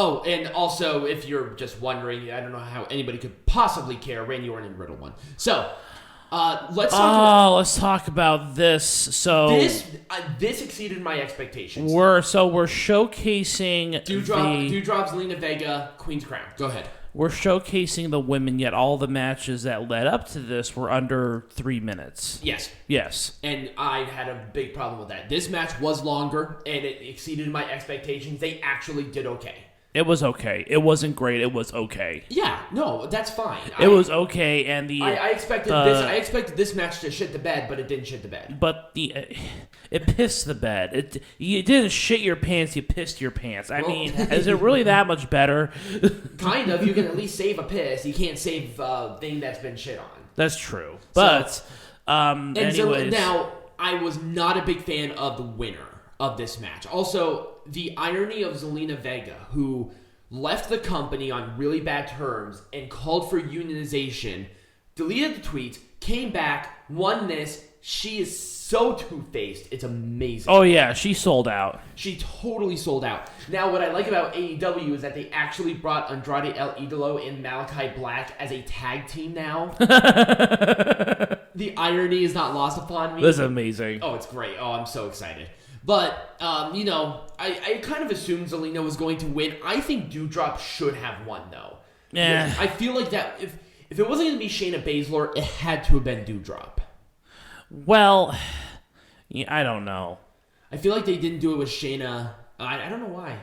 Oh, and also, if you're just wondering, I don't know how anybody could possibly care, Randy Orton and Riddle won. So, let's talk about this. So this exceeded my expectations. We're showcasing Doudrop, Zelina Vega, Queen's Crown. Go ahead. We're showcasing the women, yet all the matches that led up to this were under 3 minutes. Yes. And I had a big problem with that. This match was longer, and it exceeded my expectations. They actually did okay. It was okay. It wasn't great. It was okay. Yeah, no, that's fine. It was okay, and I expected this match to shit the bed, but it didn't shit the bed. But it pissed the bed. You didn't shit your pants. You pissed your pants. I mean, is it really that much better? Kind of. You can at least save a piss. You can't save a thing that's been shit on. That's true. But anyways, now I was not a big fan of the winner of this match. Also, the irony of Zelina Vega, who left the company on really bad terms and called for unionization, deleted the tweets, came back, won this. She is so two-faced. It's amazing. Oh, yeah. She sold out. She totally sold out. Now, what I like about AEW is that they actually brought Andrade El Idolo and Malachi Black as a tag team now. The irony is not lost upon me. This is amazing. Oh, it's great. Oh, I'm so excited. But, I kind of assumed Zelina was going to win. I think Doudrop should have won, though. Yeah. I feel like that if it wasn't going to be Shayna Baszler, it had to have been Doudrop. Well, yeah, I don't know. I feel like they didn't do it with Shayna. I don't know why.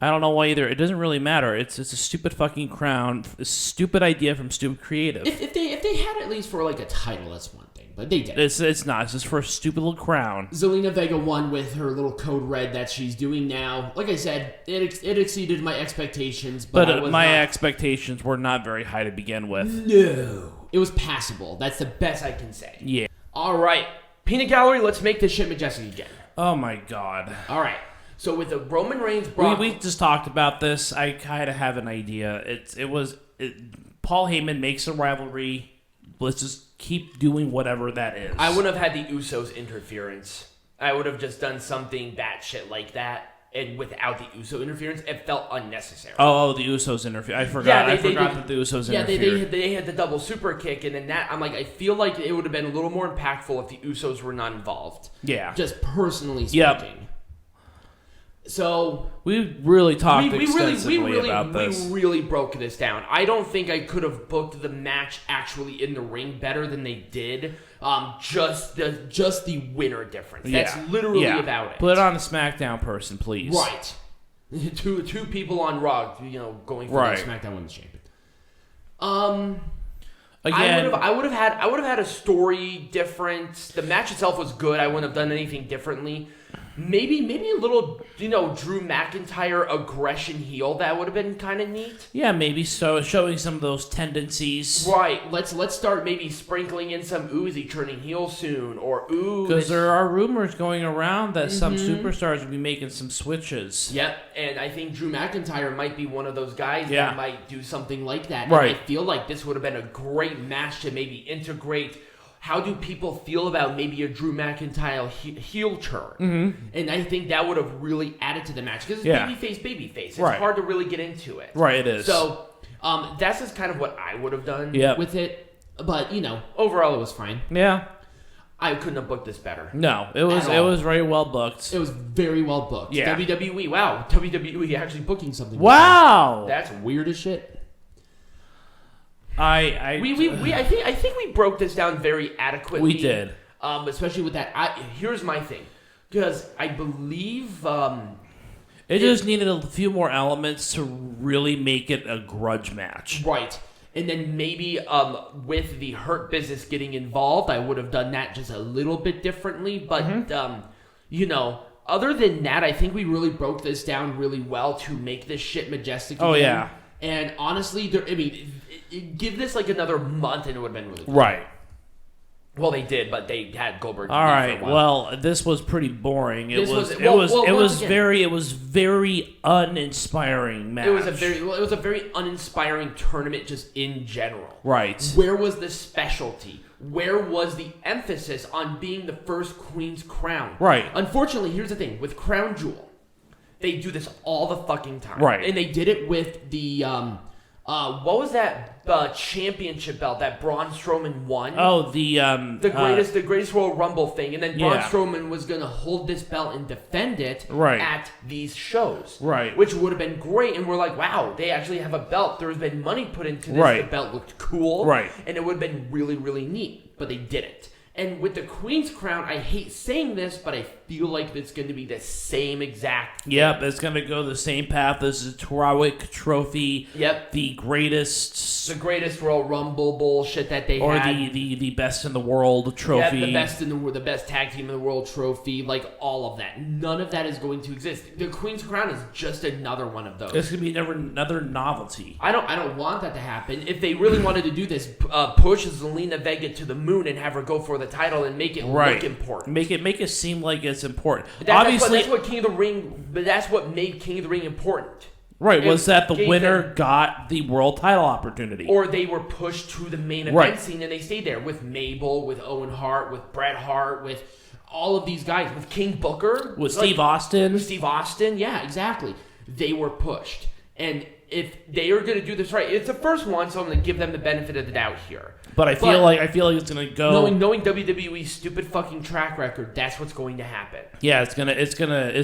I don't know why either. It doesn't really matter. It's a stupid fucking crown. A stupid idea from stupid creative. If they had at least for like a title, that's one thing. But they didn't. It's not. It's just for a stupid little crown. Zelina Vega won with her little code red that she's doing now. Like I said, it exceeded my expectations. But my expectations were not very high to begin with. No. It was passable. That's the best I can say. Yeah. All right. Peanut Gallery, let's make this shit majestic again. Oh, my God. All right. So with the Roman Reigns... We just talked about this. I kind of have an idea. Paul Heyman makes a rivalry. Let's just keep doing whatever that is. I wouldn't have had the Usos interference. I would have just done something batshit like that. And without the Uso interference, it felt unnecessary. Oh, the Usos interfere. I forgot. I forgot that the Usos interfered. Yeah, they had the double super kick, and then that, I'm like, I feel like it would have been a little more impactful if the Usos were not involved. Yeah. Just personally speaking. Yep. So we really talked extensively about this. We really broke this down. I don't think I could have booked the match actually in the ring better than they did. Just the winner difference. That's literally about it. Put it on a SmackDown person, please. Right. two people on Raw, going for the SmackDown Women's Champion. Again, I would have had a story difference. The match itself was good. I wouldn't have done anything differently. Maybe a little, Drew McIntyre aggression heel. That would have been kind of neat. Yeah, maybe so. Showing some of those tendencies. Right. Let's start maybe sprinkling in some Uzi turning heel soon, or because there are rumors going around that some superstars will be making some switches. Yep, and I think Drew McIntyre might be one of those guys that might do something like that. Right. And I feel like this would have been a great match to maybe integrate. How do people feel about maybe a Drew McIntyre heel turn? Mm-hmm. And I think that would have really added to the match. Because it's babyface. It's hard to really get into it. Right, it is. So that's just kind of what I would have done with it. But, overall it was fine. Yeah. I couldn't have booked this better. No, it was very well booked. It was very well booked. Yeah. WWE, wow. WWE actually booking something. Wow. That's weird as shit. I think we broke this down very adequately. We did, especially with that. Here's my thing, because I believe it just needed a few more elements to really make it a grudge match, right? And then maybe with the Hurt Business getting involved, I would have done that just a little bit differently. But other than that, I think we really broke this down really well to make this shit majestic again. Oh yeah. And honestly, give this like another month and it would have been really good. Right. Well, they did, but they had Goldberg. All right. Well, this was pretty boring. It was very uninspiring match. It was a very uninspiring tournament just in general. Right. Where was the specialty? Where was the emphasis on being the first Queen's Crown? Right. Unfortunately, here's the thing with Crown Jewel. They do this all the fucking time. Right. And they did it with the, what was that championship belt that Braun Strowman won? Oh, the greatest Royal Rumble thing. And then Braun Strowman was going to hold this belt and defend it at these shows. Right. Which would have been great. And we're like, wow, they actually have a belt. There's been money put into this. Right. The belt looked cool. Right. And it would have been really, really neat. But they didn't. And with the Queen's Crown, I hate saying this, but I feel like it's going to be the same exact thing. Yep, it's going to go the same path as the Turawick Trophy. Yep. The greatest Royal Rumble bullshit that they or had. the best in the world trophy. Yeah, the best tag team in the world trophy, like all of that. None of that is going to exist. The Queen's Crown is just another one of those. It's going to be another novelty. I don't want that to happen. If they really wanted to do this, push Zelina Vega to the moon and have her go for the title and make it look important. Make it seem like it's important. Obviously, that's what King of the Ring. But that's what made King of the Ring important. Right, was that the winner got the world title opportunity. Or they were pushed to the main event scene and they stayed there with Mabel, with Owen Hart, with Bret Hart, with all of these guys, with King Booker. With Steve Austin. With Steve Austin, yeah, exactly. They were pushed. And if they are going to do this right, it's the first one, so I'm going to give them the benefit of the doubt here. But I feel like it's going to go. Knowing WWE's stupid fucking track record, that's what's going to happen. Yeah, it's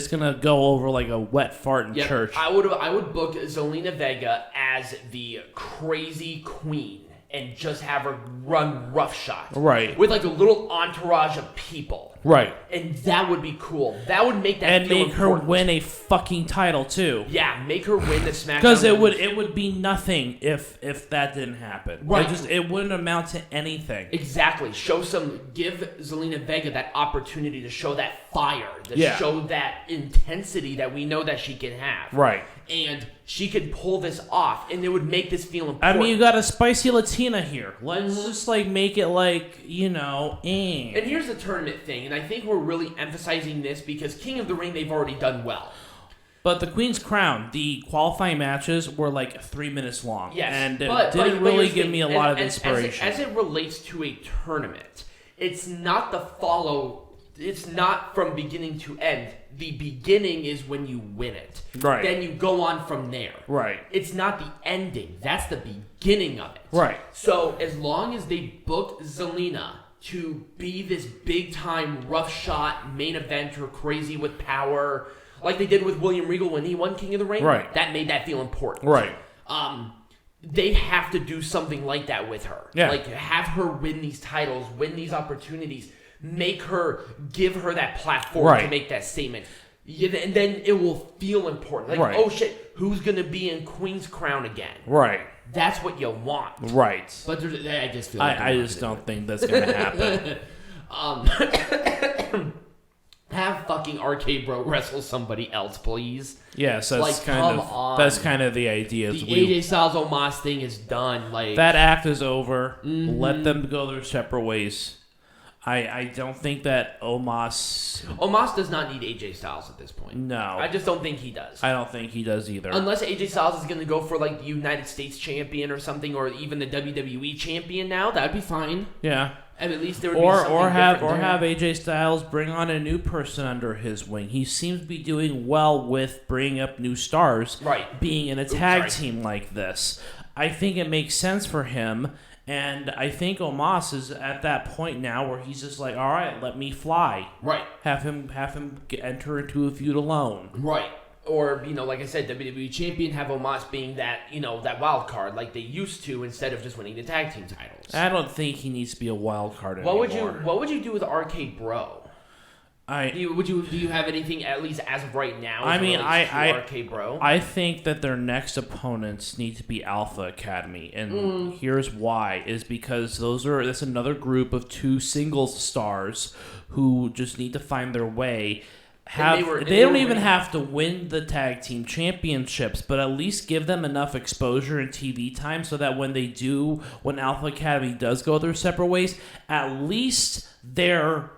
gonna go over like a wet fart in church. I would book Zelina Vega as the crazy queen and just have her run roughshod. Right. With like a little entourage of people. Right. And that would be cool. That would make that and feel make important. her win a fucking title too. Yeah, make her win the SmackDown. Because it would be nothing if that didn't happen. Right. It wouldn't amount to anything. Exactly. Give Zelina Vega that opportunity to show that fire, to show that intensity that we know that she can have. Right. And she could pull this off, and it would make this feel important. I mean, you got a spicy Latina here. Let's just make it And here's the tournament thing, and I think we're really emphasizing this because King of the Ring, they've already done well. But the Queen's Crown, the qualifying matches were 3 minutes long. Yes, and it didn't really give me a lot of inspiration. As it relates to a tournament, it's not it's not from beginning to end. The beginning is when you win it. Right. Then you go on from there. Right. It's not the ending. That's the beginning of it. Right. So as long as they book Zelina to be this big-time, rough-shot main eventer, crazy with power, like they did with William Regal when he won King of the Ring, that made that feel important. Right. They have to do something like that with her. Yeah. Have her win these titles, win these opportunities, give her that platform to make that statement. Yeah, and then it will feel important. Oh shit, who's going to be in Queen's Crown again? Right. That's what you want. Right. But I just feel I just don't think that's going to happen. Have fucking RK Bro wrestle somebody else, please. Yes, that's kind of the idea. The AJ Styles Omos thing is done. That act is over. Mm-hmm. Let them go their separate ways. I don't think that Omos does not need AJ Styles at this point. No. I just don't think he does. I don't think he does either. Unless AJ Styles is going to go for the United States champion or something, or even the WWE champion now, that would be fine. Yeah. And at least there would be something have AJ Styles bring on a new person under his wing. He seems to be doing well with bringing up new stars. Right. Being in a tag team like this. I think it makes sense for him. And I think Omos is at that point now where he's just all right, let me fly. Right. Have him enter into a feud alone. Right. Or, like I said, WWE champion, have Omos being that, that wild card like they used to instead of just winning the tag team titles. I don't think he needs to be a wild card anymore. What would you do with RK Bro? Do you have anything, at least as of right now, RK Bro? I think that their next opponents need to be Alpha Academy, and here's why: is because that's another group of 2 singles stars who just need to find their way. They don't even have to win the tag team championships, but at least give them enough exposure and TV time so that when Alpha Academy does go their separate ways, at least they're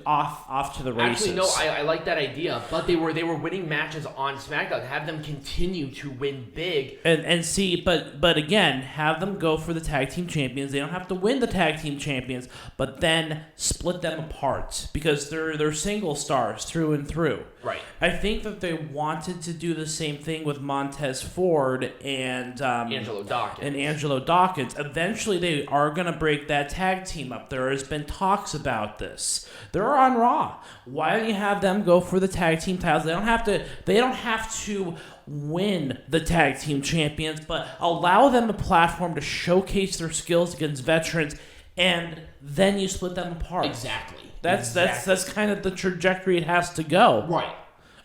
off to the races. Actually, no, I like that idea, but they were winning matches on SmackDown. Have them continue to win big, and see, but again, have them go for the tag team champions. They don't have to win the tag team champions, but then split them apart because they're single stars through and through. Right. I think that they wanted to do the same thing with Montez Ford and Angelo Dawkins. Eventually, they are going to break that tag team up. There has been talks about this. They're on Raw. Why don't you have them go for the tag team titles? They don't have to win the tag team champions, but allow them a platform to showcase their skills against veterans, and then you split them apart. Exactly. That's kind of the trajectory it has to go. Right.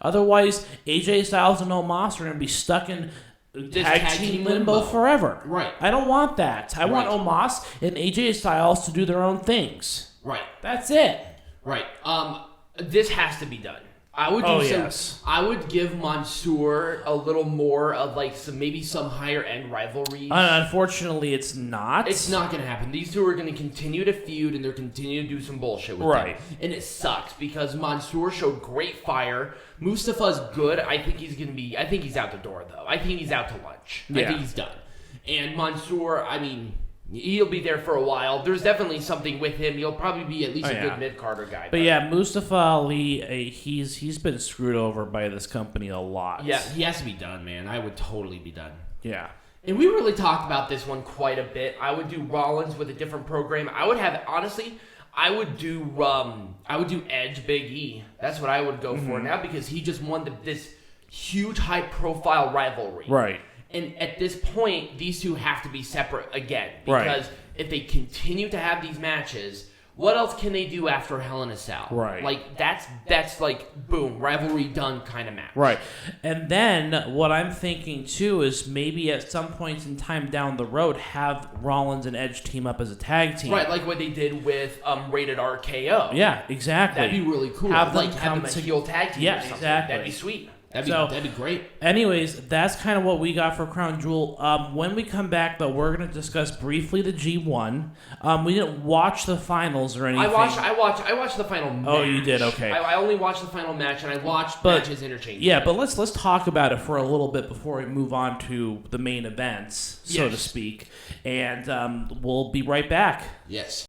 Otherwise, AJ Styles and Omos are going to be stuck in tag team limbo forever. Right. I don't want that. I want Omos and AJ Styles to do their own things. Right. That's it. Right. This has to be done. I would I would give Mansoor a little more of like some higher end rivalries. Unfortunately, it's not. It's not going to happen. These two are going to continue to feud, and they're continuing to do some bullshit with them. And it sucks because Mansoor showed great fire. Mustafa's good. I think he's out the door though. I think he's out to lunch. I think he's done. And Mansoor, I mean, he'll be there for a while. There's definitely something with him. He'll probably be at least a good mid-carder guy. But yeah, Mustafa Ali, he's been screwed over by this company a lot. Yeah, he has to be done, man. I would totally be done. Yeah. And we really talked about this one quite a bit. I would do Rollins with a different program. I would do Edge Big E. That's what I would go for now because he just won this huge high-profile rivalry. Right. And at this point, these two have to be separate again. Because if they continue to have these matches, what else can they do after Hell in a Cell? Right. Like, that's like, boom, rivalry done kind of match. Right. And then what I'm thinking, too, is maybe at some point in time down the road, have Rollins and Edge team up as a tag team. Right, like what they did with Rated RKO. Yeah, exactly. That'd be really cool. Have them a heel tag team or something. Exactly. That'd be sweet. That'd be great. Anyways, that's kind of what we got for Crown Jewel. When we come back, though, we're going to discuss briefly the G1. We didn't watch the finals or anything. I watched the final match. Oh, you did? Okay. I only watched the final match, and I watched matches interchangeably. Yeah, but let's talk about it for a little bit before we move on to the main events, so to speak. And we'll be right back. Yes.